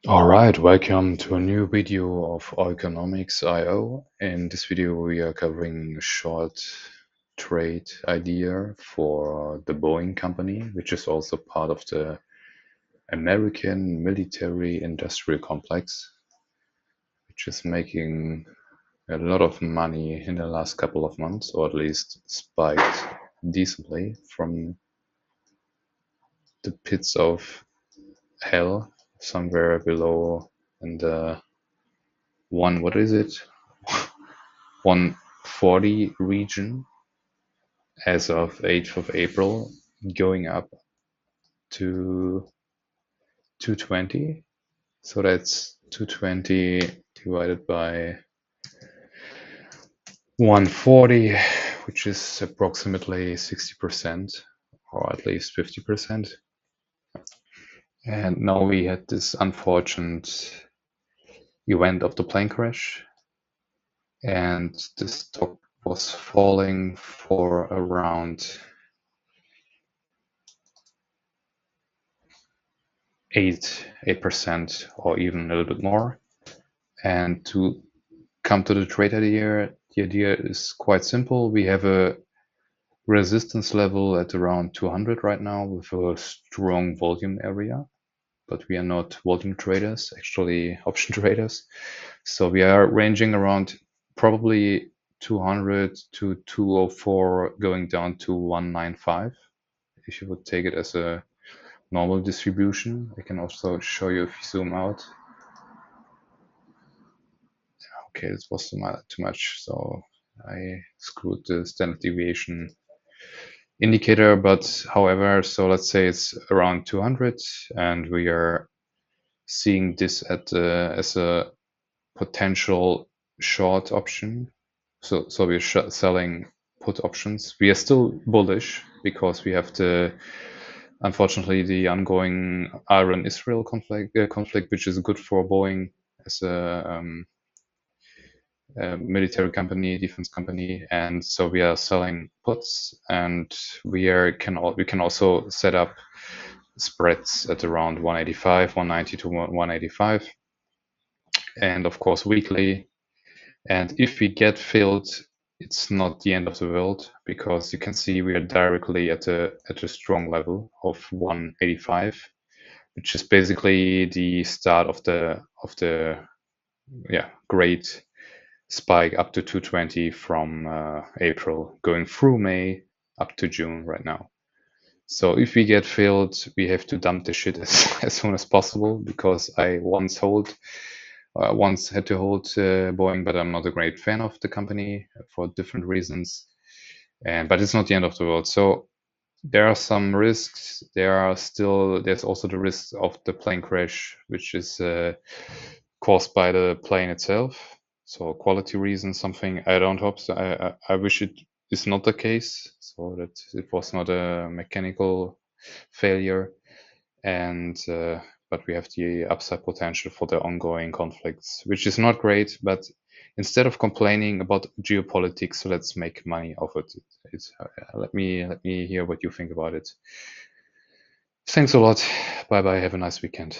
All right, welcome to a new video of Economics IO. In this video, we are covering a short trade idea for the Boeing company, which is also part of the American military industrial complex, which is making a lot of money in the last couple of months, or at least spiked decently from the pits of hell somewhere below in the what is it? 140 region as of 8th of April, going up to 220. So that's 220 divided by 140, which is approximately 60%, or at least 50%. And now we had this unfortunate event of the plane crash, and the stock was falling for around 8% or even a little bit more. And to come to the trade idea, the idea is quite simple. We have a resistance level at around 200 right now with a strong volume area, but we are not volume traders, actually option traders. So we are ranging around probably 200 to 204 going down to 195 if you would take it as a normal distribution. I can also show you if you zoom out. Okay, this was too much, so I screwed the standard deviation indicator, but however, so let's say it's around 200 and we are seeing this as a potential short option. So we're selling put options. We are still bullish because we have unfortunately the ongoing Iran-Israel conflict, which is good for Boeing as a military company, defense company, and so we are selling puts, and we can also set up spreads at around 185, 190 to 185, and of course weekly. And if we get filled, it's not the end of the world because you can see we are directly at a strong level of 185, which is basically the start of the great spike up to 220 from April, going through May up to June right now. So if we get filled, we have to dump the shit as soon as possible because I once had to hold Boeing, but I'm not a great fan of the company for different reasons. But it's not the end of the world. So there are some risks. There's also the risk of the plane crash, which is caused by the plane itself. So quality reasons, something I don't hope so. I wish it is not the case, so that it was not a mechanical failure. And but we have the upside potential for the ongoing conflicts, which is not great. But instead of complaining about geopolitics, let's make money off it. Let me hear what you think about it. Thanks a lot. Bye bye. Have a nice weekend.